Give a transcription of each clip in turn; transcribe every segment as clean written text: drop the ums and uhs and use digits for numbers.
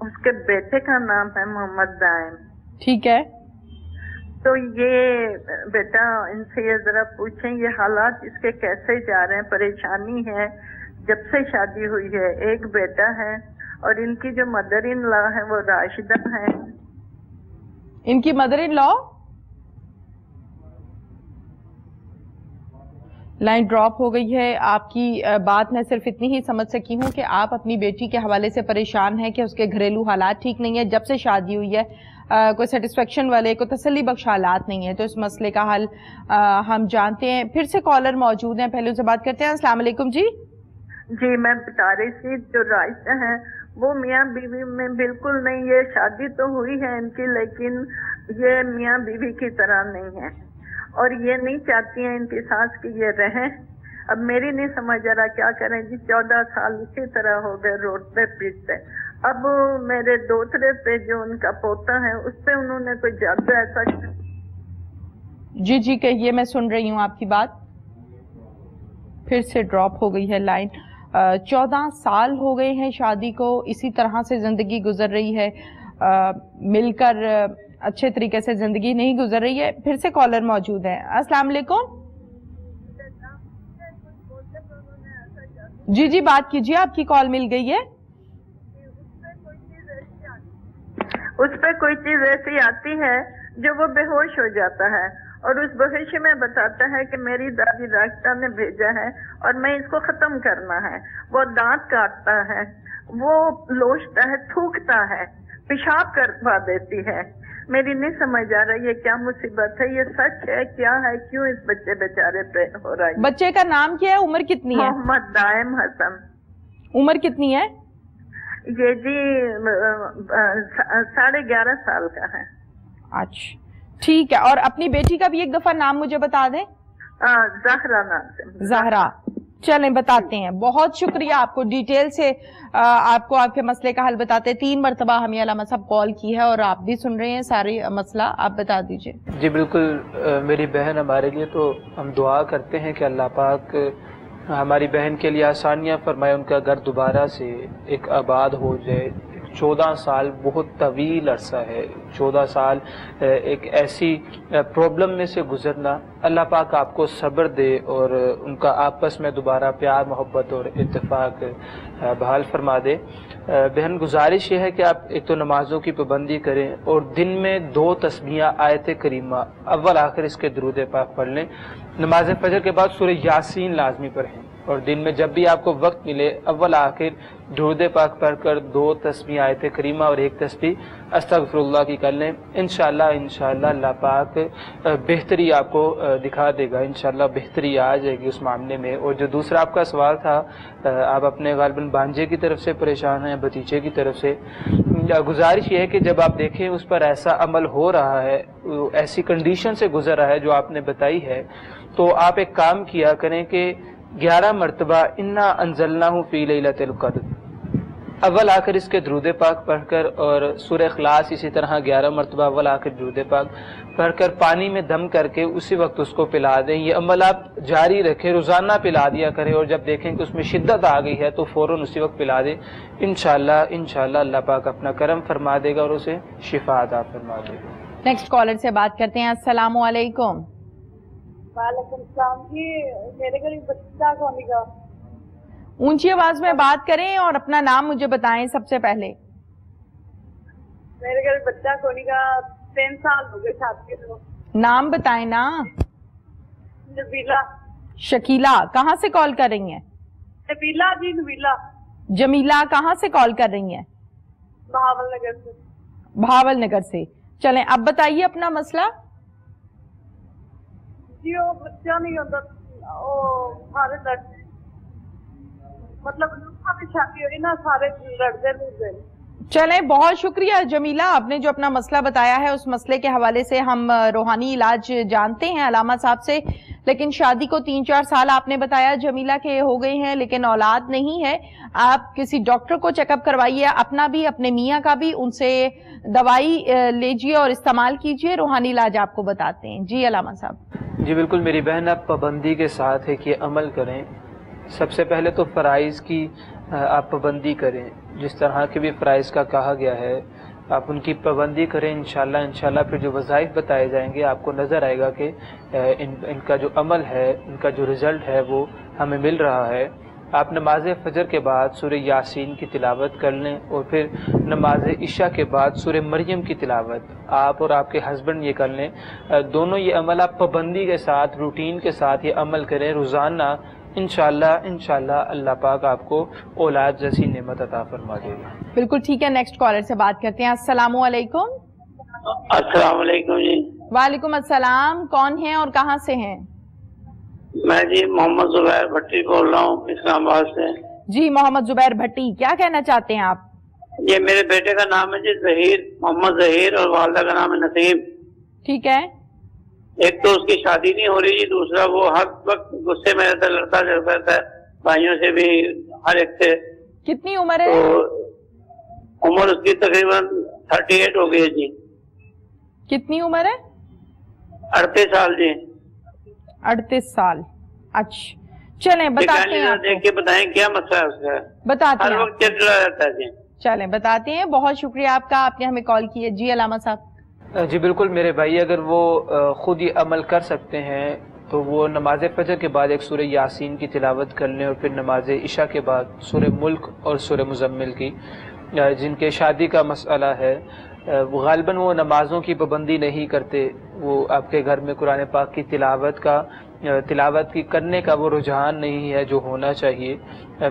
اس کے بیٹے کا نام ہے محمد دائم. ٹھیک ہے. تو یہ بیٹا ان سے یہ ذرا پوچھیں یہ حالات اس کے کیسے جا رہے ہیں. پریشانی ہے جب سے شادی ہوئی ہے. ایک بیٹا ہے اور ان کی جو مدر ان لا ہے وہ راشدہ ہے. ان کی مدر ان لا لائن ڈراپ ہو گئی ہے. آپ کی بات میں صرف اتنی ہی سمجھ سکی ہوں کہ آپ اپنی بیٹی کے حوالے سے پریشان ہیں کہ اس کے گھریلو حالات ٹھیک نہیں ہے. جب سے شادی ہوئی ہے کوئی سیٹسفیکشن والے کوئی تسلی بخش حالات نہیں ہے. تو اس مسئلے کا حل ہم جانتے ہیں. پھر سے کالر موجود ہیں, پہلے ان سے بات کرتے ہیں. السلام علیکم. جی جی میں بتا رہی تھی جو رائشہ ہیں وہ میاں بیوی میں بالکل نہیں. یہ شادی تو ہوئی ہے ان کی لیکن یہ میاں بیوی کی طرح نہیں ہے اور یہ نہیں چاہتی ہیں ان کی ساس کی یہ رہیں. اب میری نہیں سمجھ آ رہا کیا کریں جی. 14 سال اسی طرح ہو گئے روڈ پہ پیٹتے. اب میرے دوترے پہ جو ان کا پوتا ہے اس پہ انہوں نے کوئی جادو ایسا. جی جی کہیے, میں سن رہی ہوں آپ کی بات. پھر سے ڈراپ ہو گئی ہے لائن. 14 سال ہو گئے ہیں شادی کو, اسی طرح سے زندگی گزر رہی ہے. مل کر اچھے طریقے سے زندگی نہیں گزر رہی ہے. پھر سے کالر موجود ہیں. السلام علیکم. جی جی بات کیجیے, آپ کی کال مل گئی ہے. اس پہ کوئی چیز ایسی آتی ہے جو وہ بے ہوش ہو جاتا ہے اور اس بہوشی میں بتاتا ہے کہ میری دادی راشدہ نے بھیجا ہے اور میں اس کو ختم کرنا ہے. وہ دانت کاٹتا ہے, وہ لوچتا ہے, تھوکتا ہے, پیشاب کروا دیتی ہے. میری نہیں سمجھ آ رہا یہ کیا مصیبت ہے. یہ سچ ہے کیا ہے, کیوں اس بچے بیچارے پہ ہو رہا ہے. بچے کا نام کیا ہے, عمر کتنی ہے؟ محمد دائم حسن. عمر کتنی ہے؟ یہ جی 11.5 سال کا ہے. اچھا ٹھیک ہے. اور اپنی بیٹی کا بھی ایک دفعہ نام مجھے بتا دیں. زہرا نام سے. زہرا. چلیں بتاتے ہیں. بہت شکریہ آپ کو, ڈیٹیل سے آپ کو آپ کے مسئلے کا حل بتاتے. 3 مرتبہ ہمیں علامہ صاحب کال کی ہے اور آپ بھی سن رہے ہیں ساری مسئلہ. آپ بتا دیجئے. جی بالکل میری بہن, ہمارے لیے تو ہم دعا کرتے ہیں کہ اللہ پاک ہماری بہن کے لیے آسانیاں فرمائے, ان کا گھر دوبارہ سے ایک آباد ہو جائے. 14 سال بہت طویل عرصہ ہے. 14 سال ایک ایسی پرابلم میں سے گزرنا. اللہ پاک آپ کو صبر دے اور ان کا آپس میں دوبارہ پیار محبت اور اتفاق بحال فرما دے. بہن گزارش یہ ہے کہ آپ ایک تو نمازوں کی پابندی کریں اور دن میں 2 تسبیحاں آیت کریمہ اول آخر اس کے درود پاک پڑھ لیں. نماز فجر کے بعد سورہ یاسین لازمی پڑھیں اور دن میں جب بھی آپ کو وقت ملے اول آخر درود پاک پڑھ کر 2 تسبیح آیت کریمہ اور 1 تسبیح استغفر اللہ کی کر لیں. انشاءاللہ اللہ پاک بہتری آپ کو دکھا دے گا. انشاءاللہ بہتری آ جائے گی اس معاملے میں. اور جو دوسرا آپ کا سوال تھا, آپ اپنے غالباً بانجے کی طرف سے پریشان ہیں, بھتیجے کی طرف سے. گزارش یہ ہے کہ جب آپ دیکھیں اس پر ایسا عمل ہو رہا ہے, ایسی کنڈیشن سے گزر رہا ہے جو آپ نے بتائی ہے, تو آپ ایک کام کیا کریں کہ 11 مرتبہ انا انزلناہ فی لیلۃ القدر اول آخر اس کے درود پاک پڑھ کر اور سورہ اخلاص اسی طرح 11 مرتبہ اول آخر درود پاک پڑھ کر پانی میں دم کر کے اسی وقت اس کو پلا دیں. یہ عمل آپ جاری رکھیں, روزانہ پلا دیا کریں اور جب دیکھیں کہ اس میں شدت آ گئی ہے تو فوراً اسی وقت پلا دیں. انشاءاللہ اللہ پاک اپنا کرم فرما دے گا اور اسے شفا عطا فرما دے گا. نیکسٹ کالر سے بات کرتے ہیں. السلام علیکم. وعلیکم السلام. جی میرے گھر بچہ کون گا. اونچی آواز میں بات کریں اور اپنا نام مجھے بتائیں سب سے پہلے. میرے گھر بچہ کون گا. 3 سال ہو گئے شادی کو. نام بتائیں نا. نبیلہ. شکیلا. کہاں سے کال کر رہی ہیں؟ نبیلہ. جی نبیلہ. جمیلہ کہاں سے کال کر رہی ہیں؟ بہاول نگر سے. بہاول نگر سے. چلیں اب بتائیے اپنا مسئلہ. جی وہ بچہ نہیں ہوتا, وہ سارے لڑتے, مطلب شادی ہوئی نا سارے لڑتے گئے. چلیں بہت شکریہ جمیلہ, آپ نے جو اپنا مسئلہ بتایا ہے اس مسئلے کے حوالے سے ہم روحانی علاج جانتے ہیں علامہ صاحب سے, لیکن شادی کو 3-4 سال آپ نے بتایا جمیلہ کے ہو گئے ہیں لیکن اولاد نہیں ہے. آپ کسی ڈاکٹر کو چیک اپ کروائیے, اپنا بھی اپنے میاں کا بھی, ان سے دوائی لیجئے اور استعمال کیجئے. روحانی علاج آپ کو بتاتے ہیں. جی علامہ صاحب. جی بالکل میری بہن, آپ پابندی کے ساتھ ہے کہ عمل کریں. سب سے پہلے تو فرائض کی آپ پابندی کریں، جس طرح کے بھی فرائض کا کہا گیا ہے آپ ان کی پابندی کریں، انشاءاللہ پھر جو وظائف بتائے جائیں گے آپ کو نظر آئے گا کہ ان کا جو عمل ہے، ان کا جو رزلٹ ہے وہ ہمیں مل رہا ہے۔ آپ نماز فجر کے بعد سورہ یاسین کی تلاوت کر لیں، اور پھر نماز عشاء کے بعد سورہ مریم کی تلاوت آپ اور آپ کے ہسبینڈ یہ کر لیں۔ دونوں یہ عمل آپ پابندی کے ساتھ، روٹین کے ساتھ یہ عمل کریں روزانہ، انشاءاللہ اللہ پاک آپ کو اولاد جیسی نعمت عطا فرما دے گا۔ بالکل ٹھیک ہے، نیکسٹ کالر سے بات کرتے ہیں۔ السلام علیکم۔ السلام علیکم جی۔ وعلیکم السلام، کون ہیں اور کہاں سے ہیں؟ میں جی محمد زبیر بھٹی بول رہا ہوں اسلام آباد سے۔ جی محمد زبیر بھٹی، کیا کہنا چاہتے ہیں آپ؟ یہ میرے بیٹے کا نام ہے جی ظہیر، محمد ظہیر، اور والدہ کا نام ہے نسیم۔ ٹھیک ہے۔ ایک تو اس کی شادی نہیں ہو رہی جی، دوسرا وہ ہر وقت غصے میں رہتا ہے، لڑتا رہتا ہے بھائیوں سے بھی، ہر ایک سے۔ کتنی عمر ہے؟ تو عمر اس کی تقریباً 38 ہو گئی ہے جی۔ کتنی عمر ہے؟ 38 سال جی۔ 38 سال، اچھا چلیں بتاتے ہیں آپ دیکھ کے بتائیں کیا مسئلہ ہے اس کا، بتاتے ہر ہیں وقت چڑچڑا رہتا ہے جی۔ چلیں بتاتے ہیں، بہت شکریہ آپ کا، آپ نے ہمیں کال کی ہے۔ جی علامہ صاحب۔ جی بالکل میرے بھائی، اگر وہ خود یہ عمل کر سکتے ہیں تو وہ نماز فجر کے بعد ایک سورہ یاسین کی تلاوت کر لیں، اور پھر نماز عشاء کے بعد سورہ ملک اور سورہ مزمل کی۔ جن کے شادی کا مسئلہ ہے وہ غالباً وہ نمازوں کی پابندی نہیں کرتے، وہ آپ کے گھر میں قرآن پاک کی تلاوت کی کرنے کا وہ رجحان نہیں ہے جو ہونا چاہیے۔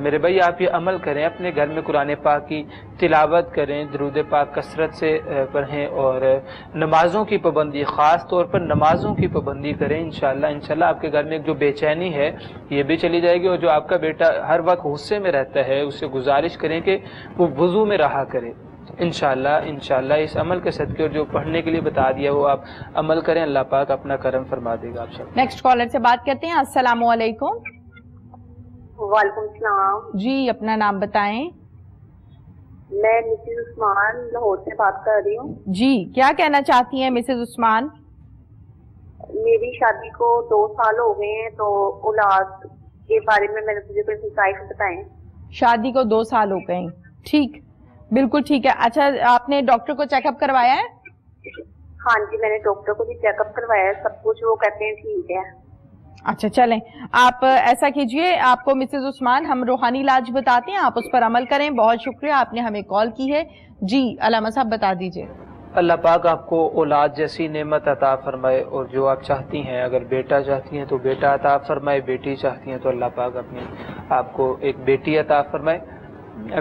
میرے بھائی آپ یہ عمل کریں، اپنے گھر میں قرآن پاک کی تلاوت کریں، درود پاک کثرت سے پڑھیں، اور نمازوں کی پابندی، خاص طور پر نمازوں کی پابندی کریں۔ انشاءاللہ آپ کے گھر میں جو بے چینی ہے یہ بھی چلی جائے گی، اور جو آپ کا بیٹا ہر وقت غصے میں رہتا ہے اس سے گزارش کریں کہ وہ وضو میں رہا کرے۔ انشاءاللہ اس عمل کے صدقے اور جو پڑھنے کے لیے بتا دیا وہ آپ عمل کریں، اللہ پاک اپنا کرم فرما دے گا آپ سب۔ نیکسٹ کالر سے بات کرتے ہیں۔ السلام علیکم۔ وعلیکم السلام جی اپنا نام بتائیں۔ میں مسز عثمان لاہور سے بات کر رہی ہوں۔ جی کیا کہنا چاہتی ہیں مسز عثمان؟ میری شادی کو 2 سال ہو گئے ہیں، تو اولاد کے بارے میں نے مجھے کوئی نصائح بتائیں۔ شادی کو 2 سال ہو گئے، ٹھیک، بالکل ٹھیک ہے۔ اچھا آپ نے ڈاکٹر کو چیک اپ کروایا ہے؟ ہاں جی میں نے ڈاکٹر کو بھی چیک اپ کروایا ہے، سب کچھ وہ کہتے ہیں ٹھیک ہے۔ اچھا چلیں، آپ ایسا کیجئے، آپ کو مسز عثمان ہم روحانی علاج بتاتے ہیں، آپ اس پر عمل کریں۔ بہت شکریہ، آپ نے ہمیں کال کی ہے۔ جی علامہ صاحب بتا دیجئے۔ اللہ پاک آپ کو اولاد جیسی نعمت عطا فرمائے، اور جو آپ چاہتی ہیں، اگر بیٹا چاہتی ہیں تو بیٹا عطا فرمائے، بیٹی چاہتی ہیں تو اللہ پاک اپنی آپ کو ایک بیٹی عطا فرمائے۔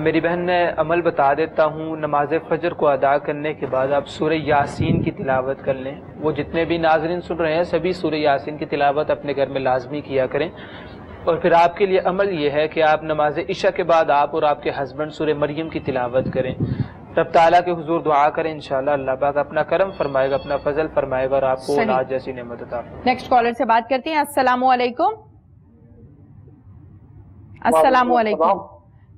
میری بہن میں عمل بتا دیتا ہوں، نماز فجر کو ادا کرنے کے بعد آپ سورہ یاسین کی تلاوت کر لیں۔ وہ جتنے بھی ناظرین سن رہے ہیں سبھی سورہ یاسین کی تلاوت اپنے گھر میں لازمی کیا کریں، اور پھر آپ کے لیے عمل یہ ہے کہ آپ نماز عشاء کے بعد آپ اور آپ کے ہسبینڈ سورہ مریم کی تلاوت کریں، رب تعالیٰ کے حضور دعا کریں، انشاءاللہ اللہ پاک اپنا کرم فرمائے گا، اپنا فضل فرمائے گا، اور آپ کو اولاد جیسی نعمت عطا فرمائے گا۔ نیکسٹ کالر سے بات کرتے ہیں۔ السلام علیکم۔ السلام علیکم،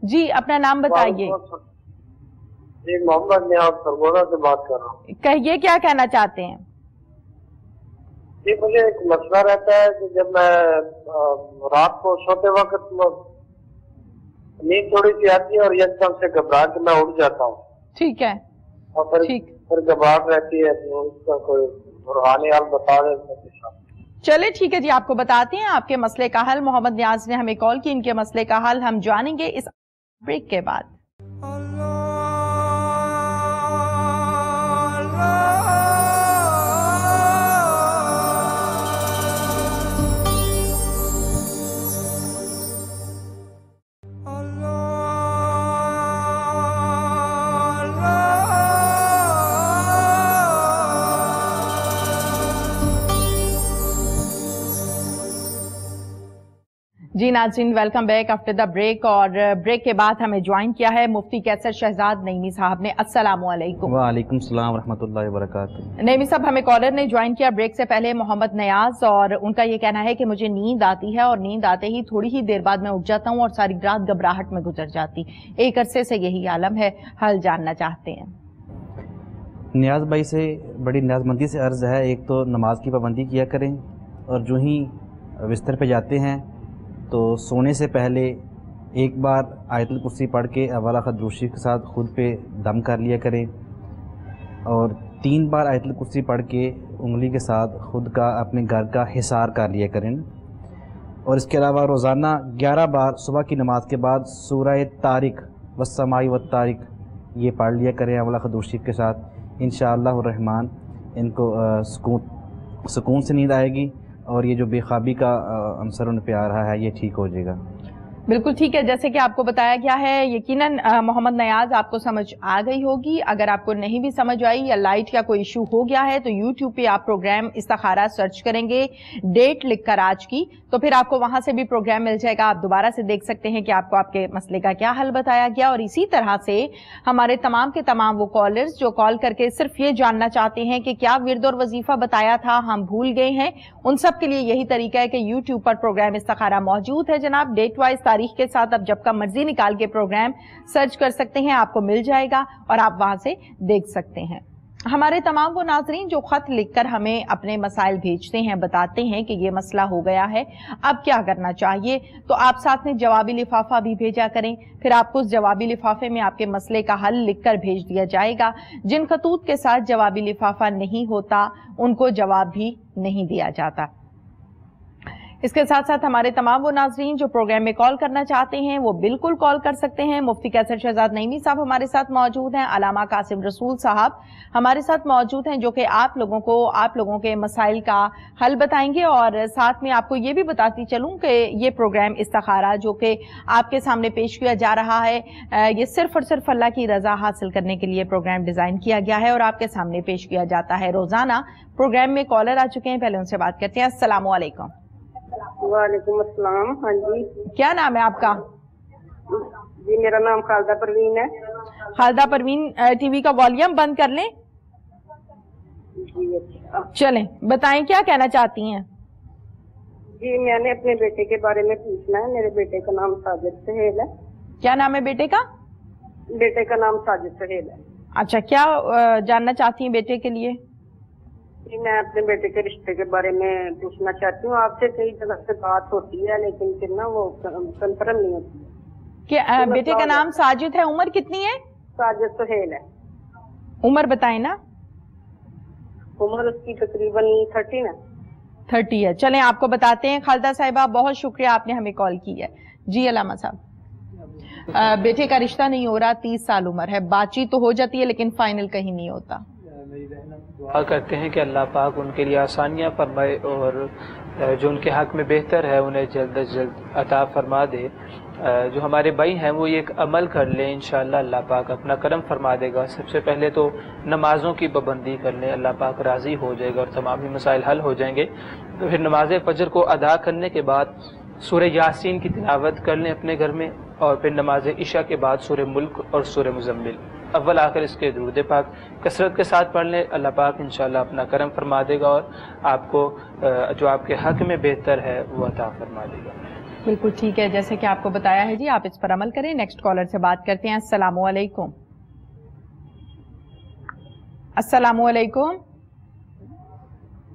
جی اپنا نام بتائیے۔ جی محمد نیاز سرگوڑا سے بات کر رہا ہوں۔ کہیے کیا کہنا چاہتے ہیں؟ جی مجھے ایک مسئلہ رہتا ہے کہ جب میں رات کو سوتے وقت نیند تھوڑی سی آتی ہے اور یکدم سے گھبرا کے میں اٹھ جاتا ہوں، ٹھیک ہے، اور پھر گھبراہٹ رہتی ہے، تو اس کا کوئی روحانی حل بتا دیں۔ چلے ٹھیک ہے جی، آپ کو بتاتے ہیں آپ کے مسئلے کا حل۔ محمد نیاز نے ہمیں کال کی، ان کے مسئلے کا حل ہم جانیں گے اس بریک کے بعد۔ جی ناظرین welcome back after the break, اور بریک کے بعد ہمیں جوائن کیا ہے مفتی کیسر شہزاد نعیمی صاحب نے۔ السلام علیکم۔ وعلیکم السلام ورحمۃ اللہ وبرکاتہ۔ نعیمی صاحب ہمیں کالر نے جوائن کیا بریک سے پہلے، محمد نیاز، اور ان کا یہ کہنا ہے کہ مجھے نیند آتی ہے، اور نیند آتے ہی تھوڑی ہی دیر بعد میں اٹھ جاتا ہوں اور ساری رات گھبراہٹ میں گزر جاتی، ایک عرصے سے یہی عالم ہے، حل جاننا چاہتے ہیں۔ نیاز بھائی سے بڑی نیاز مندی سے عرض ہے، ایک تو نماز کی پابندی کیا کریں، اور جو ہی بستر پہ جاتے ہیں تو سونے سے پہلے ایک بار آیت الکرسی پڑھ کے اول آخر درود شریف کے ساتھ خود پہ دم کر لیا کریں، اور 3 بار آیت الکرسی پڑھ کے انگلی کے ساتھ خود کا اپنے گھر کا حصار کر لیا کریں، اور اس کے علاوہ روزانہ 11 بار صبح کی نماز کے بعد سورہ طارق والسماء والطارق یہ پڑھ لیا کریں اول آخر درود شریف کے ساتھ۔ انشاءاللہ الرحمن ان کو سکون سے نیند آئے گی، اور یہ جو بے خوابی کا عنصر ان پہ آ رہا ہے یہ ٹھیک ہو جائے گا۔ بالکل ٹھیک ہے، جیسے کہ آپ کو بتایا گیا ہے، یقیناً محمد نیاز آپ کو سمجھ آ گئی ہوگی۔ اگر آپ کو نہیں بھی سمجھ آئی یا لائٹ کا کوئی ایشو ہو گیا ہے تو یوٹیوب پہ آپ پروگرام استخارہ سرچ کریں گے، ڈیٹ لکھ کر آج کی، تو پھر آپ کو وہاں سے بھی پروگرام مل جائے گا، آپ دوبارہ سے دیکھ سکتے ہیں کہ آپ کو آپ کے مسئلے کا کیا حل بتایا گیا۔ اور اسی طرح سے ہمارے تمام کے تمام وہ کالرز جو کال کر کے صرف یہ جاننا چاہتے ہیں کہ کیا ورد اور وظیفہ بتایا تھا ہم بھول گئے ہیں، ان سب کے لیے یہی طریقہ ہے کہ یوٹیوب پر پروگرام استخارہ موجود ہے جناب، ڈیٹ وائز تاریخ کے ساتھ اب جب کا مرضی نکال کے پروگرام سرچ کر سکتے ہیں، آپ کو مل جائے گا اور آپ وہاں سے دیکھ سکتے ہیں۔ ہمارے تمام وہ ناظرین جو خط لکھ کر ہمیں اپنے مسائل بھیجتے ہیں، بتاتے ہیں کہ یہ مسئلہ ہو گیا ہے، اب کیا کرنا چاہیے، تو آپ ساتھ میں جوابی لفافہ بھی بھیجا کریں، پھر آپ کو اس جوابی لفافے میں آپ کے مسئلے کا حل لکھ کر بھیج دیا جائے گا۔ جن خطوط کے ساتھ جوابی لفافہ نہیں ہوتا ان کو جواب بھی نہیں دیا جاتا۔ اس کے ساتھ ساتھ ہمارے تمام وہ ناظرین جو پروگرام میں کال کرنا چاہتے ہیں وہ بالکل کال کر سکتے ہیں۔ مفتی کیسر شہزاد نعیمی صاحب ہمارے ساتھ موجود ہیں، علامہ قاسم رسول صاحب ہمارے ساتھ موجود ہیں جو کہ آپ لوگوں کے مسائل کا حل بتائیں گے، اور ساتھ میں آپ کو یہ بھی بتاتی چلوں کہ یہ پروگرام استخارہ جو کہ آپ کے سامنے پیش کیا جا رہا ہے، یہ صرف اور صرف اللہ کی رضا حاصل کرنے کے لیے پروگرام ڈیزائن کیا گیا ہے اور آپ کے سامنے پیش کیا جاتا ہے روزانہ۔ پروگرام میں کالر آ چکے ہیں، پہلے ان سے بات کرتے ہیں۔ السلام علیکم۔ وعلیکم السلام۔ ہاں جی، کیا نام ہے آپ کا؟ جی میرا نام خالدہ پروین ہے۔ خالدہ پروین، ٹی وی کا والیوم بند کر لیں۔ جی اچھا، چلیں بتائیں کیا کہنا چاہتی ہیں؟ جی میں نے اپنے بیٹے کے بارے میں پوچھنا ہے۔ میرے بیٹے کا نام ساجد سہیل ہے۔ کیا نام ہے بیٹے کا؟ بیٹے کا نام ساجد سہیل ہے۔ اچھا، کیا جاننا چاہتی ہیں بیٹے کے لیے؟ جی میں اپنے بیٹے کے رشتے کے بارے میں پوچھنا چاہتی ہوں۔ آپ سے کئی جگہ سے بات ہوتی ہے لیکن پھر نا وہ کنفرم نہیں ہوتی ہے۔ کیا بیٹے کا نام ساجد ہے؟ عمر کتنی ہے؟ ساجد سہیل ہے۔ عمر بتائیں نا۔ عمر اس کی تقریباً 30 ہے۔ 30 ہے۔ چلیں آپ کو بتاتے ہیں خالدہ صاحبہ، بہت شکریہ آپ نے ہمیں کال کی ہے۔ جی علامہ صاحب، بیٹے کا رشتہ نہیں ہو رہا، 30 سال عمر ہے، بات چیت تو ہو جاتی ہے لیکن فائنل کہیں نہیں ہوتا۔ دعا کرتے ہیں کہ اللہ پاک ان کے لیے آسانیاں فرمائے اور جو ان کے حق میں بہتر ہے انہیں جلد از جلد عطا فرما دے۔ جو ہمارے بھائی ہیں وہ یہ ایک عمل کر لیں، انشاءاللہ اللہ پاک اپنا کرم فرما دے گا۔ سب سے پہلے تو نمازوں کی پابندی کر لیں، اللہ پاک راضی ہو جائے گا اور تمام ہی مسائل حل ہو جائیں گے۔ تو پھر نماز فجر کو ادا کرنے کے بعد سورہ یاسین کی تلاوت کر لیں اپنے گھر میں، اور پھر نماز عشاء کے بعد سورہ ملک اور سورہ مزمل اول آخر اس کے درود پاک کثرت کے ساتھ پڑھ لیں۔ اللہ پاک انشاءاللہ اپنا کرم فرما دے گا اور آپ کو جو آپ کے حق میں بہتر ہے وہ عطا فرما دے گا۔ بالکل ٹھیک ہے، جیسے کہ آپ کو بتایا ہے جی، آپ اس پر عمل کریں۔ نیکسٹ کالر سے بات کرتے ہیں۔ السلام علیکم۔ السلام علیکم۔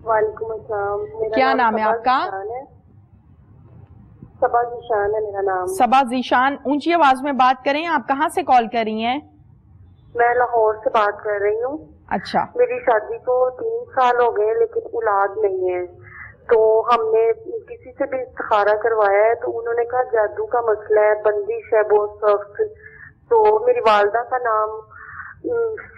وعلیکم السلام۔ کیا نام ہے آپ کا؟ صبا ذیشان ہے میرا نام۔ صبا ذیشان، اونچی آواز میں بات کریں، آپ کہاں سے کال کر رہی ہیں؟ میں لاہور سے بات کر رہی ہوں۔ اچھا، میری شادی کو 3 سال ہو گئے لیکن اولاد نہیں ہے، تو ہم نے کسی سے بھی استخارہ کروایا ہے تو انہوں نے کہا جادو کا مسئلہ ہے، بندش ہے بہت سخت۔ تو میری والدہ کا نام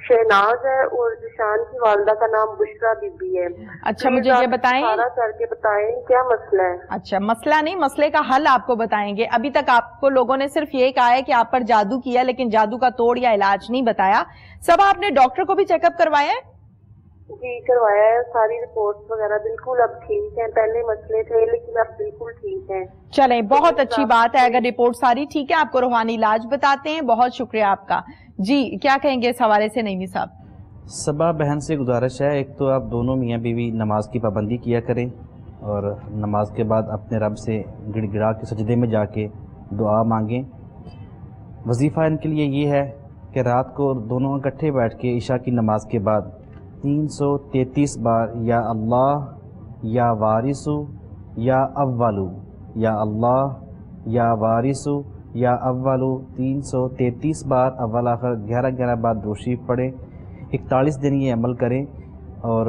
شہناز ہے اور ذیشان کی والدہ کا نام بشرا بی بی ہے۔ اچھا مجھے یہ بتائیں، استخارہ کر کے بتائیں کیا مسئلہ ہے۔ اچھا مسئلہ نہیں، مسئلے کا حل آپ کو بتائیں گے۔ ابھی تک آپ کو لوگوں نے صرف یہ کہا ہے کہ آپ پر جادو کیا لیکن جادو کا توڑ یا علاج نہیں بتایا۔ سب آپ نے ڈاکٹر کو بھی چیک اپ کروایا ہے؟ جی کروایا ہے، ساری رپورٹس وغیرہ بالکل اب ٹھیک ہیں، پہلے مسئلے تھے لیکن اب بالکل ٹھیک ہیں۔ چلیں بہت اچھی بات ہے، اگر رپورٹ ساری ٹھیک ہے آپ کو روحانی علاج بتاتے ہیں۔ بہت شکریہ آپ کا۔ جی کیا کہیں گے اس حوالے سے نعیمی صاحب؟ صبا بہن سے گزارش ہے، ایک تو آپ دونوں میاں بیوی نماز کی پابندی کیا کریں اور نماز کے بعد اپنے رب سے گڑ گڑا کے سجدے میں جا کے دعا مانگیں۔ وظیفہ ان کے لیے یہ ہے کہ رات کو دونوں اکٹھے بیٹھ کے عشاء کی نماز کے بعد 333 بار یا اللہ یا وارثو یا اولو یا اللہ یا وارثو یا اولو 333 بار اول آخر 11 بار درود شریف پڑھیں. 41 دن یہ عمل کریں اور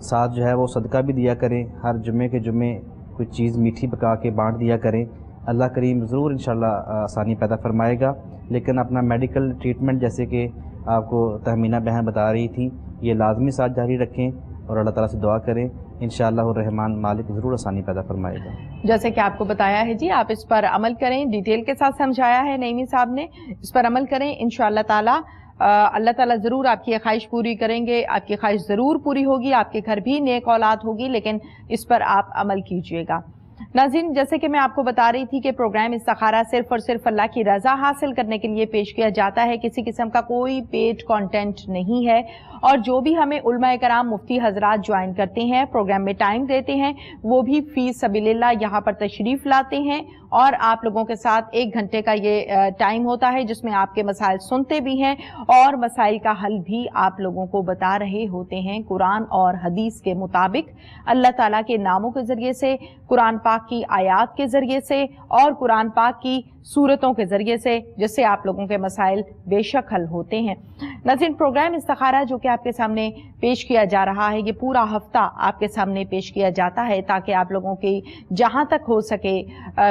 ساتھ جو ہے وہ صدقہ بھی دیا کریں. ہر جمعے کے جمعے کوئی چیز میٹھی پکا کے بانٹ دیا کریں. اللہ کریم ضرور انشاءاللہ آسانی پیدا فرمائے گا. لیکن اپنا میڈیکل ٹریٹمنٹ جیسے کہ آپ کو تہمینہ بہن بتا رہی تھی یہ لازمی ساتھ جاری رکھیں اور اللہ تعالیٰ سے دعا کریں. انشاءاللہ الرحمن مالک ضرور آسانی پیدا فرمائے گا. جیسے کہ آپ کو بتایا ہے جی، آپ اس پر عمل کریں. ڈیٹیل کے ساتھ سمجھایا ہے نعیمی صاحب نے. اس پر عمل کریں انشاءاللہ تعالیٰ. اللہ تعالیٰ ضرور آپ کی خواہش پوری کریں گے. آپ کی خواہش ضرور پوری ہوگی. آپ کے گھر بھی نیک اولاد ہوگی، لیکن اس پر آپ عمل کیجئے گا. ناظرین، جیسے کہ میں آپ کو بتا رہی تھی کہ پروگرام استخارہ صرف اور صرف اللہ کی رضا حاصل کرنے کے لیے پیش کیا جاتا ہے. کسی قسم کا کوئی پیڈ کانٹینٹ نہیں ہے. اور جو بھی ہمیں علماء کرام مفتی حضرات جوائن کرتے ہیں، پروگرام میں ٹائم دیتے ہیں، وہ بھی فی سبیل اللہ یہاں پر تشریف لاتے ہیں اور آپ لوگوں کے ساتھ 1 گھنٹے کا یہ ٹائم ہوتا ہے جس میں آپ کے مسائل سنتے بھی ہیں اور مسائل کا حل بھی آپ لوگوں کو بتا رہے ہوتے ہیں قرآن اور حدیث کے مطابق، اللہ تعالیٰ کے ناموں کے ذریعے سے، قرآن پاک کی آیات کے ذریعے سے اور قرآن پاک کی صورتوں کے ذریعے سے، جس سے آپ لوگوں کے مسائل بے شک حل ہوتے ہیں. ناظرین، پروگرام استخارہ جو کہ آپ کے سامنے پیش کیا جا رہا ہے، یہ پورا ہفتہ آپ کے سامنے پیش کیا جاتا ہے تاکہ آپ لوگوں کی جہاں تک ہو سکے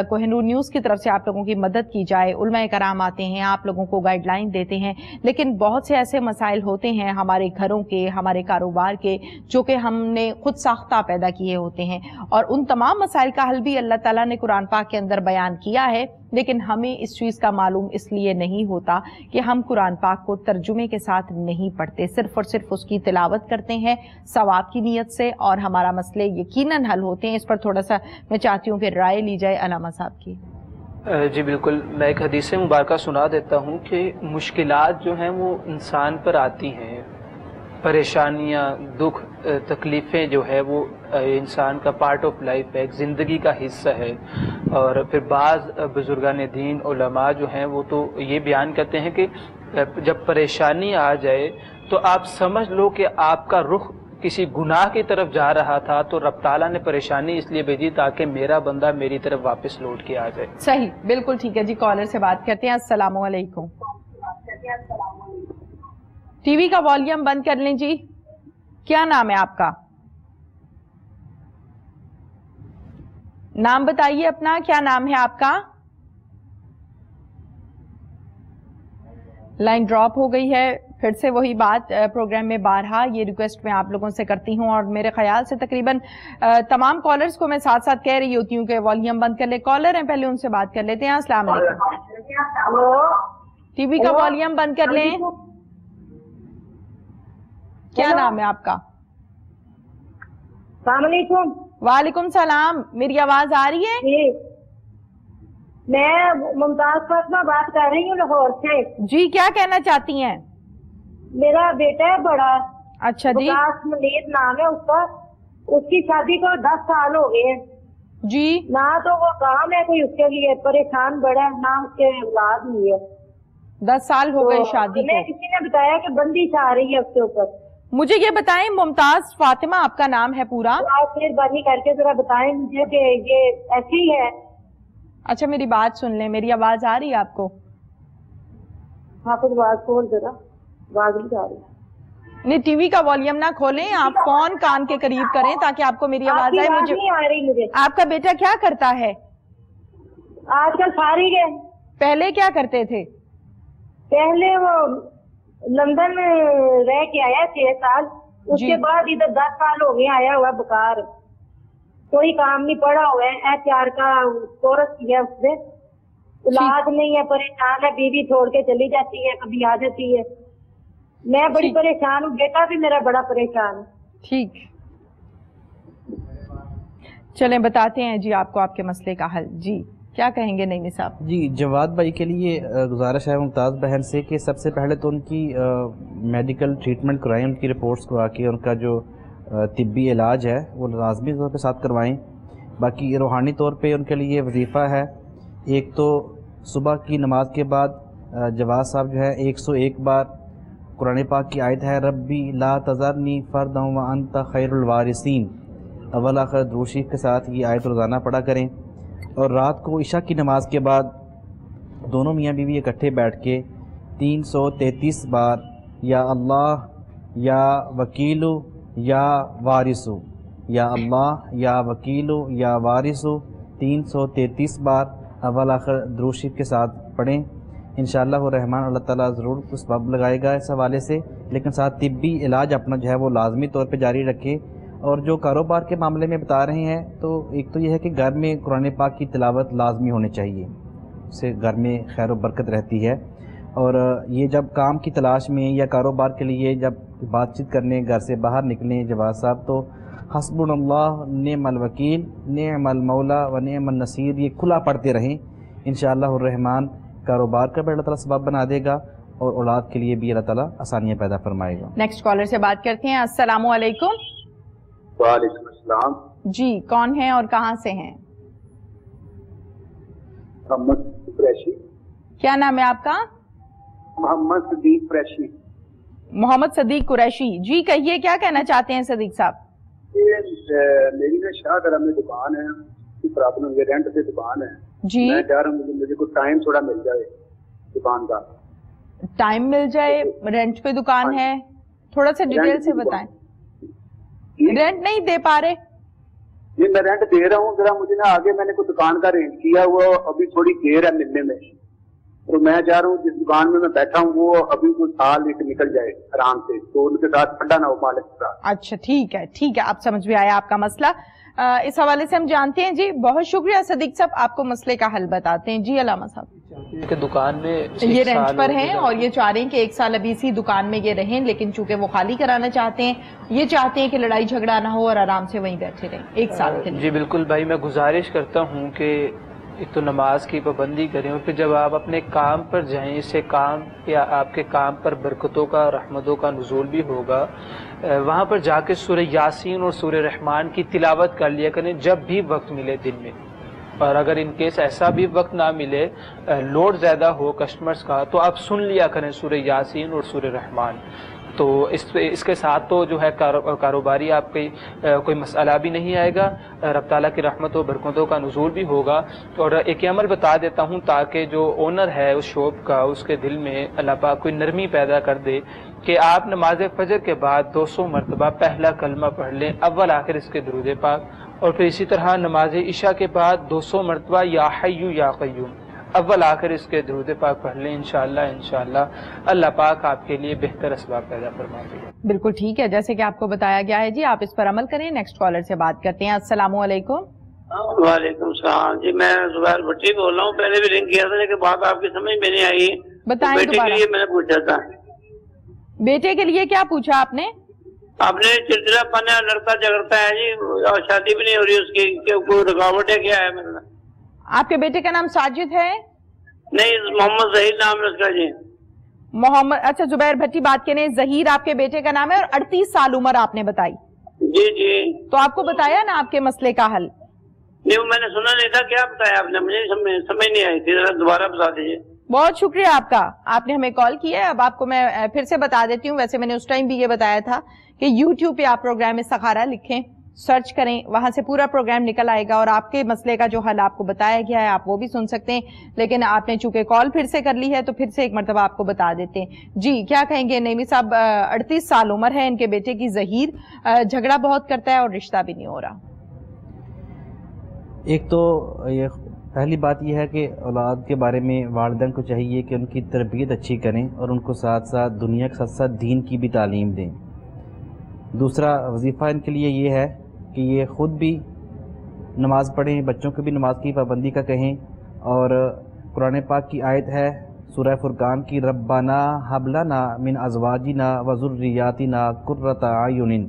کوہ نور نیوز کی طرف سے آپ لوگوں کی مدد کی جائے. علماء کرام آتے ہیں، آپ لوگوں کو گائیڈ لائن دیتے ہیں، لیکن بہت سے ایسے مسائل ہوتے ہیں ہمارے گھروں کے، ہمارے کاروبار کے، جو کہ ہم نے خود ساختہ پیدا کیے ہوتے ہیں اور ان تمام مسائل کا حل بھی اللہ تعالیٰ نے قرآن پاک کے اندر بیان کیا ہے. لیکن ہمیں اس چیز کا معلوم اس لیے نہیں ہوتا کہ ہم قرآن پاک کو ترجمے کے ساتھ نہیں پڑھتے، صرف اور صرف اس کی تلاوت کرتے ہیں ثواب کی نیت سے اور ہمارا مسئلے یقیناً حل ہوتے ہیں. اس پر تھوڑا سا میں چاہتی ہوں کہ رائے لی جائے علامہ صاحب کی. جی بالکل، میں ایک حدیث مبارکہ سنا دیتا ہوں کہ مشکلات جو ہیں وہ انسان پر آتی ہیں، پریشانیاں، دکھ، تکلیفیں جو ہے وہ انسان کا پارٹ آف لائف ہے، ایک زندگی کا حصہ ہے. اور پھر بعض بزرگان دین علماء جو ہیں وہ تو یہ بیان کرتے ہیں کہ جب پریشانی آ جائے تو آپ سمجھ لو کہ آپ کا رخ کسی گناہ کی طرف جا رہا تھا، تو رب تعالیٰ نے پریشانی اس لیے بھیجی تاکہ میرا بندہ میری طرف واپس لوٹ کے آ جائے. صحیح، بالکل ٹھیک ہے جی. کالر سے بات کرتے ہیں. السلام علیکم. ٹی وی کا والیوم بند کر لیں جی. کیا نام ہے آپ کا؟ نام بتائیے اپنا، کیا نام ہے آپ کا؟ لائن ڈراپ ہو گئی ہے. پھر سے وہی بات، پروگرام میں بارہا یہ ریکویسٹ میں آپ لوگوں سے کرتی ہوں اور میرے خیال سے تقریباً تمام کالرز کو میں ساتھ ساتھ کہہ رہی ہوتی ہوں کہ والیوم بند کر لیں. کالر ہیں، پہلے ان سے بات کر لیتے ہیں. السلام علیکم. ٹی وی کا والیوم بند کر لیں. کیا نام ہے آپ کا؟ السلام علیکم. وعلیکم السلام. میری آواز آ رہی ہے؟ جی، میں ممتاز فاطمہ بات کر رہی ہوں لاہور سے. جی، کیا کہنا چاہتی ہیں؟ میرا بیٹا ہے بڑا. اچھا جی. وکاس منیر نام ہے اس کا. اس کی شادی کو 10 سال ہو گئے ہیں جی. نہ تو وہ کام ہے کوئی اس کے لیے، پریشان بڑا ہے، نہ اس کے اولاد نہیں ہے. 10 سال ہو گئے شادی کو. کسی نے بتایا کہ بندش آ رہی ہے اس کے اوپر. مجھے یہ بتائیں، ممتاز فاطمہ آپ کا نام ہے پورا؟ آپ مہربانی کر کے ذرا بتائیں مجھے کہ یہ ایسی ہے. اچھا میری بات سن لیں. میری آواز آ رہی ہے آپ کو؟ ہاں تو آواز کھول ذرا، آواز نہیں آ رہی. نہیں، ٹی وی کا والیوم نہ کھولیں، آپ فون کان کے قریب کریں تاکہ آپ کو میری آواز آئے. مجھے نہیں آ رہی. مجھے آپ کا بیٹا کیا کرتا ہے آج کل؟ فارغ ہے. پہلے کیا کرتے تھے؟ پہلے وہ لندن میں رہ کے آیا 6 سال. اس کے بعد ادھر 10 سال ہو گئے آیا ہوا بیکار، کوئی کام نہیں، پڑا ہوا ہے. HR کا کورس کیا اس نے. اولاد نہیں ہے، پریشان ہے، بیوی چھوڑ کے چلی جاتی ہے، کبھی آ جاتی ہے. میں بڑی پریشان ہوں، بیٹا بھی میرا بڑا پریشان ہے. ٹھیک، چلیں بتاتے ہیں جی آپ کو آپ کے مسئلے کا حل. جی کیا کہیں گے نعیمی صاحب؟ جی، جواد بھائی کے لیے گزارش ہے ممتاز بہن سے کہ سب سے پہلے تو ان کی میڈیکل ٹریٹمنٹ کرائیں، ان کی رپورٹس کروا کے ان کا جو طبی علاج ہے وہ لازمی طور پہ ساتھ کروائیں. باقی روحانی طور پہ ان کے لیے وظیفہ ہے. ایک تو صبح کی نماز کے بعد جواد صاحب جو ہے 101 بار قرآن پاک کی آیت ہے ربی لا تذرنی فردا وانت خیر الوارثین، اول آخر درود شریف کے ساتھ یہ آیت روزانہ پڑھا کریں. اور رات کو عشاء کی نماز کے بعد دونوں میاں بیوی اکٹھے بیٹھ کے 333 بار یا اللہ یا وکیلو یا وارثو، یا اللہ یا وکیلو یا وارثو 333 بار اول آخر درود شریف کے ساتھ پڑھیں۔ انشاءاللہ الرحمن اللہ تعالیٰ ضرور اس سبب لگائے گا اس حوالے سے، لیکن ساتھ طبی علاج اپنا جو ہے وہ لازمی طور پہ جاری رکھے۔ اور جو کاروبار کے معاملے میں بتا رہے ہیں تو ایک تو یہ ہے کہ گھر میں قرآن پاک کی تلاوت لازمی ہونی چاہیے، اس سے گھر میں خیر و برکت رہتی ہے۔ اور یہ جب کام کی تلاش میں یا کاروبار کے لیے جب بات چیت کرنے گھر سے باہر نکلیں جواز صاحب، تو حسبنا اللہ نعم الوکیل نعم المولا و نعم النصیر یہ کھلا پڑھتے رہیں۔ انشاءاللہ الرحمن کاروبار کا بھی اللہ تعالیٰ سبب بنا دے گا اور اولاد کے لیے بھی اللہ تعالیٰ آسانیاں پیدا فرمائے گا۔ نیکسٹ کالر سے بات کرتے ہیں۔ السلام علیکم۔ وعلیکم السلام جی، کون ہیں اور کہاں سے ہیں؟ محمد قریشی۔ کیا نام ہے آپ کا؟ محمد صدیق قریشی۔ محمد صدیق قریشی، جی کہیے کیا کہنا چاہتے ہیں صدیق صاحب؟ میری نا شاہ درہ میں دکان ہے، پرابلم یہ رینٹ پہ دکان ہے جی، میں چاہ رہا ہوں مجھے کوئی ٹائم تھوڑا مل جائے دکان کا۔ ٹائم مل جائے، رینٹ پہ دکان ہے، تھوڑا سا ڈیٹیل سے بتائیں۔ رینٹ نہیں دے پا رہے؟ جی میں رینٹ دے رہا ہوں، ذرا مجھے نا آگے میں نے کوئی دکان کا رینٹ کیا ہوا، ابھی تھوڑی دیر ہے ملنے میں، تو میں چاہ رہا ہوں جس دکان میں بیٹھا ہوں وہ ابھی کوئی سال ایک نکل جائے آرام سے، تو ان کے ساتھ پھٹا نہ ہو مالک کے ساتھ۔ اچھا ٹھیک ہے ٹھیک ہے، آپ سمجھ میں آیا آپ کا مسئلہ، اس حوالے سے ہم جانتے ہیں۔ جی بہت شکریہ صدیق صاحب، آپ کو مسئلے کا حل بتاتے ہیں۔ جی علامہ صاحب، کہ دکان میں یہ رینٹ پر ہیں اور یہ چاہ رہے ہیں کہ 1 سال ابھی اسی دکان میں یہ رہیں، لیکن چونکہ وہ خالی کرانا چاہتے ہیں، یہ چاہتے ہیں کہ لڑائی جھگڑا نہ ہو اور آرام سے وہیں بیٹھے رہیں 1 سال کے لیے۔ جی بالکل بھائی، میں گزارش کرتا ہوں کہ ایک تو نماز کی پابندی کریں، اور پھر جب آپ اپنے کام پر جائیں، اس سے کام یا آپ کے کام پر برکتوں کا رحمتوں کا نزول بھی ہوگا، وہاں پر جا کے سورہ یاسین اور سورہ رحمان کی تلاوت کر لیا کریں جب بھی وقت ملے دن میں۔ اور اگر ان کیس ایسا بھی وقت نہ ملے، لوڈ زیادہ ہو کسٹمرز کا، تو آپ سن لیا کریں سورہ یاسین اور سورہ رحمان۔ تو اس کے ساتھ تو جو ہے کاروباری آپ کی کوئی مسئلہ بھی نہیں آئے گا، رب تعالیٰ کی رحمت و برکتوں کا نزول بھی ہوگا۔ اور ایک عمل بتا دیتا ہوں تاکہ جو اونر ہے اس شاپ کا، اس کے دل میں اللہ پاک کوئی نرمی پیدا کر دے، کہ آپ نماز فجر کے بعد 200 مرتبہ پہلا کلمہ پڑھ لیں، اول آخر اس کے درود پاک، اور پھر اسی طرح نماز عشاء کے بعد 200 مرتبہ یا حی یا قیوم، اول آخر اس کے درود پاک پڑھ لیں۔ انشاءاللہ اللہ پاک آپ کے لیے بہتر اسباب پیدا فرما دے گا۔ بالکل ٹھیک ہے، جیسے کہ آپ کو بتایا گیا ہے، جی آپ اس پر عمل کریں۔ نیکسٹ کالر سے بات کرتے ہیں۔ السلام علیکم۔ وعلیکم السلام جی، میں زبیر بھٹی بول رہا ہوں، پہلے بھی رنگ کیا تھا لیکن بات آپ کی سمجھ میں نہیں آئی، بتائیں بیٹے کے دوبارہ۔ لیے میں نے پوچھا تھا۔ بیٹے کے لیے کیا پوچھا آپ نے؟ آپ نے چڑچڑا پن ہے، لڑتا جھگڑتا ہے جی، اور شادی بھی نہیں ہو رہی اس کی، کوئی رکاوٹ ہے کیا ہے میرا؟ آپ کے بیٹے کا نام ساجد ہے؟ نہیں، محمد ظہیر نام ہے اس کا جی۔ محمد، اچھا زبیر بھٹی بات کریں، ظہیر آپ کے بیٹے کا نام ہے اور 38 سال عمر آپ نے بتائی۔ جی جی، تو آپ کو بتایا نا آپ کے مسئلے کا حل؟ نہیں میں نے سنا نہیں تھا، کیا بتایا آپ نے؟ مجھے سمجھ نہیں آئی تھی، ذرا دوبارہ بتا دیجیے۔ بہت شکریہ آپ کا، آپ نے ہمیں کال کیا ہے۔ اب آپ کو میں پھر سے بتا دیتی ہوں، ویسے میں نے اس ٹائم بھی یہ بتایا تھا کہ یوٹیوب پہ آپ پروگرام استخارہ لکھیں، سرچ کریں، وہاں سے پورا پروگرام نکل آئے گا اور آپ کے مسئلے کا جو حل آپ کو بتایا گیا ہے آپ وہ بھی سن سکتے ہیں، لیکن آپ نے چونکہ کال پھر سے کر لی ہے تو پھر سے ایک مرتبہ آپ کو بتا دیتے ہیں۔ جی کیا کہیں گے نعیمی صاحب؟ 38 سال عمر ہے ان کے بیٹے کی ظہیر، جھگڑا بہت کرتا ہے اور رشتہ بھی نہیں ہو رہا۔ ایک تو یہ پہلی بات یہ ہے کہ اولاد کے بارے میں والدین کو چاہیے کہ ان کی تربیت اچھی کریں اور ان کو ساتھ ساتھ دنیا کے ساتھ ساتھ دین کی بھی تعلیم دیں۔ دوسرا وظیفہ ان کے لیے یہ ہے کہ یہ خود بھی نماز پڑھیں، بچوں کو بھی نماز کی پابندی کا کہیں، اور قرآن پاک کی آیت ہے سورہ فرقان کی، ربنا ہب لنا من ازواجنا وذریاتنا قرۃ اعین،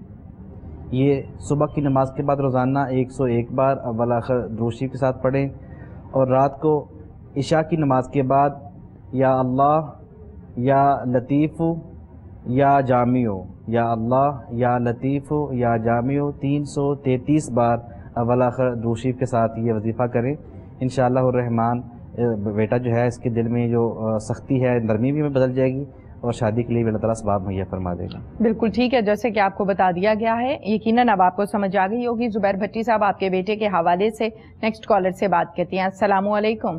یہ صبح کی نماز کے بعد روزانہ 101 بار اول آخر درود شریف کے ساتھ پڑھیں، اور رات کو عشاء کی نماز کے بعد یا اللہ یا لطیف یا جامع، یا اللہ یا لطیف یا جامع 333 بار اول آخر درود شریف کے ساتھ یہ وظیفہ کریں۔ انشاءاللہ الرحمن بیٹا جو ہے اس کے دل میں جو سختی ہے نرمی بھی میں بدل جائے گی، اور شادی کے لیے بھی اللہ تعالیٰ اسباب مہیا فرما دے گا۔ بالکل ٹھیک ہے، جیسے کہ آپ کو بتا دیا گیا ہے، یقیناً اب آپ کو سمجھ آ گئی ہوگی۔ زبیر بھٹی صاحب آپ کے بیٹے کے حوالے سے نیکسٹ کالر سے بات کرتی ہیں۔ السلام علیکم۔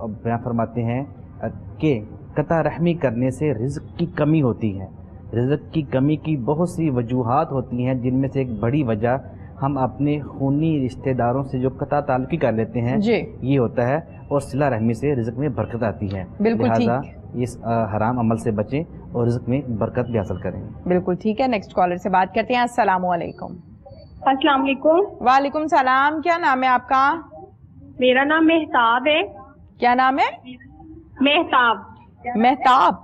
بیان فرماتے ہیں کہ قطع رحمی کرنے سے رزق کی کمی ہوتی ہے. رزق کی کمی کی بہت سی وجوہات ہوتی ہیں، جن میں سے ایک بڑی وجہ ہم اپنے خونی رشتہ داروں سے جو قطع تعلقی کر لیتے ہیں یہ ہوتا ہے، اور صلہ رحمی سے رزق میں برکت آتی ہے. لہٰذا اس حرام عمل سے بچیں اور رزق میں برکت بھی حاصل کریں. بالکل ٹھیک ہے. نیکسٹ کالر سے بات کرتے ہیں. السلام علیکم. السلام علیکم. وعلیکم السلام. کیا نام ہے آپ کا؟ میرا نام مہتاب ہے. کیا نام ہے؟ مہتاب. مہتاب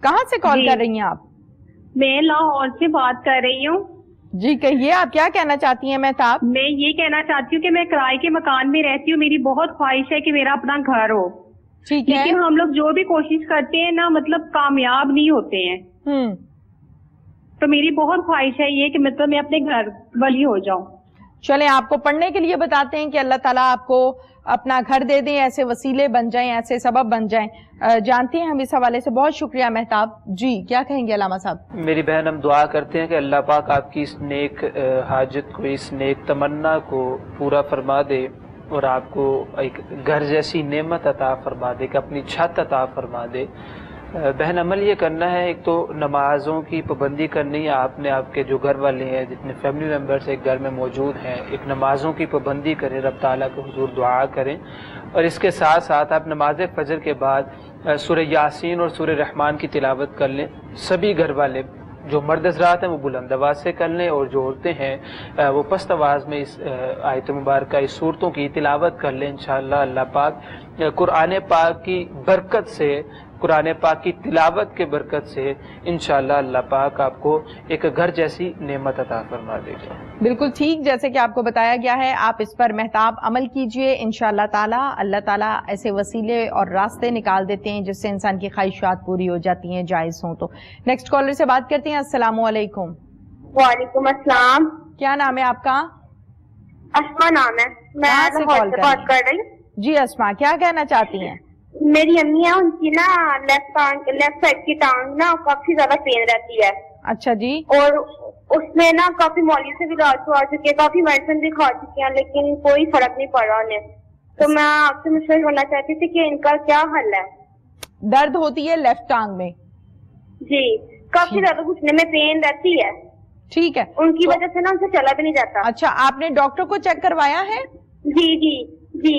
کہاں سے کال کر رہی ہیں آپ؟ میں لاہور سے بات کر رہی ہوں. جی کہیے، آپ کیا کہنا چاہتی ہیں مہتاب؟ میں یہ کہنا چاہتی ہوں کہ میں کرائے کے مکان میں رہتی ہوں. میری بہت خواہش ہے کہ میرا اپنا گھر ہو. ٹھیک ہے. لیکن ہم لوگ جو بھی کوشش کرتے ہیں نا مطلب کامیاب نہیں ہوتے ہیں. تو میری بہت خواہش ہے یہ کہ مطلب میں اپنے گھر والی ہو جاؤں. چلیں آپ کو پڑھنے کے لیے بتاتے ہیں کہ اللہ تعالیٰ آپ کو اپنا گھر دے دیں، ایسے وسیلے بن جائیں، ایسے سبب بن جائیں. جانتے ہیں ہم اس حوالے سے. بہت شکریہ مہتاب. جی کیا کہیں گے علامہ صاحب؟ میری بہن ہم دعا کرتے ہیں کہ اللہ پاک آپ کی اس نیک حاجت کو، اس نیک تمنا کو پورا فرما دے، اور آپ کو ایک گھر جیسی نعمت عطا فرما دے، کہ اپنی چھت عطا فرما دے. بہن عمل یہ کرنا ہے، ایک تو نمازوں کی پابندی کرنی ہے. آپ نے آپ کے جو گھر والے ہیں، جتنے فیملی ممبرس ایک گھر میں موجود ہیں، ایک نمازوں کی پابندی کریں، رب تعالیٰ کے حضور دعا کریں. اور اس کے ساتھ ساتھ آپ نماز فجر کے بعد سورہ یاسین اور سورہ رحمان کی تلاوت کر لیں. سبھی گھر والے جو مرد حضرات ہیں وہ بلند آواز سے کر لیں، اور جو عورتیں ہیں وہ پست آواز میں اس آیت مبارکہ اس صورتوں کی تلاوت کر لیں. انشاءاللہ اللہ پاک قرآن پاک کی برکت سے، قرآن پاک کی تلاوت کے برکت سے انشاءاللہ اللہ پاک آپ کو ایک گھر جیسی نعمت عطا فرما دے گا. بالکل ٹھیک، جیسے کہ آپ کو بتایا گیا ہے، آپ اس پر مہتاب عمل کیجئے. انشاءاللہ تعالی اللہ تعالیٰ ایسے وسیلے اور راستے نکال دیتے ہیں جس سے انسان کی خواہشات پوری ہو جاتی ہیں، جائز ہوں تو. نیکسٹ کالر سے بات کرتے ہیں. السلام علیکم. وعلیکم السلام. کیا نام ہے آپ کا؟ اسما نام ہے. میں لاہور سے بات کر رہی ہوں. جی اسما، کیا کہنا چاہتی ہیں؟ میری امی ہے، ان کی نا لیفٹ سائڈ کی ٹانگ نا کافی زیادہ پین رہتی ہے. اچھا جی. اور اس میں نا کافی مولوی سے بھی علاج کروا چکی ہے، کافی میڈیسن بھی کھا چکی ہیں، لیکن کوئی فرق نہیں پڑ رہا انہیں. تو میں آپ سے مشورہ کرنا چاہتی تھی کہ ان کا کیا حل ہے. درد ہوتی ہے لیفٹ ٹانگ میں؟ جی کافی زیادہ گھٹنے میں پین رہتی ہے. ٹھیک ہے. ان کی وجہ سے نا ان سے چلا بھی نہیں جاتا. اچھا آپ نے ڈاکٹر کو چیک کروایا ہے؟ جی جی جی.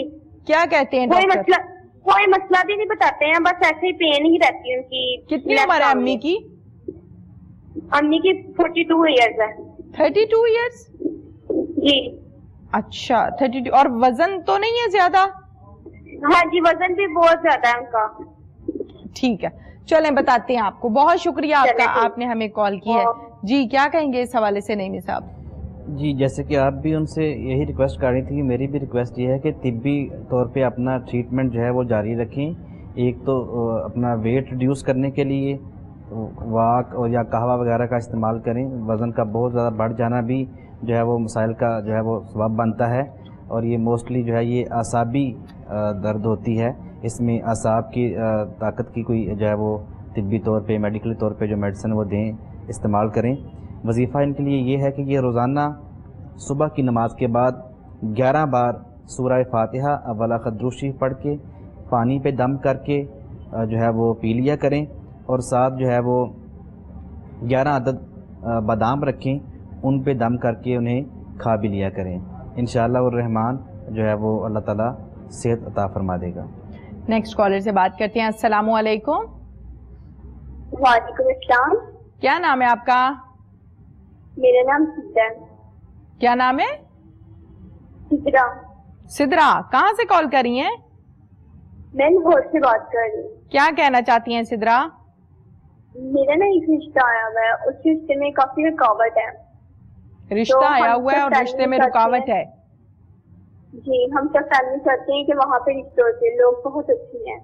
کیا کہتے ہیں ڈاکٹر؟ کوئی مسئلہ بھی نہیں بتاتے ہیں، بس ایسے ہی پین ہی رہتی ہے ان کی. کتنی عمر ہے امی کی؟ امی کی 42 ایئرز ہے. 32 ایئرز؟ جی. اچھا 32. اور وزن تو نہیں ہے زیادہ؟ ہاں جی وزن بھی بہت زیادہ ہے ان کا. ٹھیک ہے چلیں بتاتے ہیں آپ کو. بہت شکریہ آپ کا، آپ نے ہمیں کال کی ہے. جی کیا کہیں گے اس حوالے سے نعیمی صاحب؟ جی جیسے کہ آپ بھی ان سے یہی ریکویسٹ کر رہی تھی، میری بھی ریکویسٹ یہ ہے کہ طبی طور پہ اپنا ٹریٹمنٹ جو ہے وہ جاری رکھیں. ایک تو اپنا ویٹ ریڈیوس کرنے کے لیے واک اور یا قہوہ وغیرہ کا استعمال کریں. وزن کا بہت زیادہ بڑھ جانا بھی جو ہے وہ مسائل کا جو ہے وہ سبب بنتا ہے، اور یہ موسٹلی جو ہے یہ اعصابی درد ہوتی ہے. اس میں اعصاب کی طاقت کی کوئی جو ہے وہ طبی طور پہ میڈیکلی طور پہ جو میڈیسن وہ دیں، استعمال کریں. وظیفہ ان کے لیے یہ ہے کہ یہ روزانہ صبح کی نماز کے بعد 11 بار سورہ فاتحہ اول درود شریف پڑھ کے پانی پہ دم کر کے جو ہے وہ پی لیا کریں، اور ساتھ جو ہے وہ 11 عدد بادام رکھیں، ان پہ دم کر کے انہیں کھا بھی لیا کریں. انشاءاللہ الرحمن جو ہے وہ اللہ تعالیٰ صحت عطا فرما دے گا. نیکسٹ کالر سے بات کرتے ہیں. السلام علیکم. وعلیکم السلام. کیا نام ہے آپ کا؟ میرا نام سدرا. کیا نام ہے؟ سدرا. سدرا کہاں سے کال کر رہی ہیں؟ میں لاہور سے بات کر رہی ہوں. کیا کہنا چاہتی ہیں سدرا؟ میرا نا ایک رشتہ آیا ہوا ہے، اس رشتے میں کافی رکاوٹ ہے. رشتہ آیا ہوا ہے اور رشتے میں رکاوٹ ہے؟ جی ہم سب فیملی چاہتے ہیں کہ وہاں پہ رشتے ہوتے، لوگ بہت اچھی ہیں.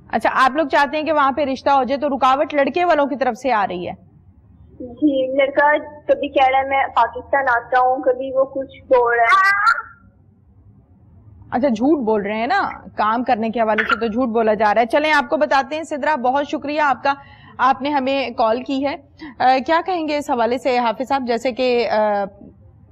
اچھا آپ لوگ چاہتے ہیں کہ وہاں پہ رشتہ ہو جائے، تو رکاوٹ لڑکے والوں کی طرف سے آ رہی ہے؟ جی لڑکا کبھی کہہ رہا ہے میں پاکستان آتا ہوں، کبھی وہ کچھ بول رہا ہے. اچھا جھوٹ بول رہے ہیں نا، کام کرنے کے حوالے سے تو جھوٹ بولا جا رہا ہے. چلیں آپ کو بتاتے ہیں سدرا، بہت شکریہ آپ کا، آپ نے ہمیں کال کی ہے. کیا کہیں گے اس حوالے سے حافظ صاحب؟ جیسے کہ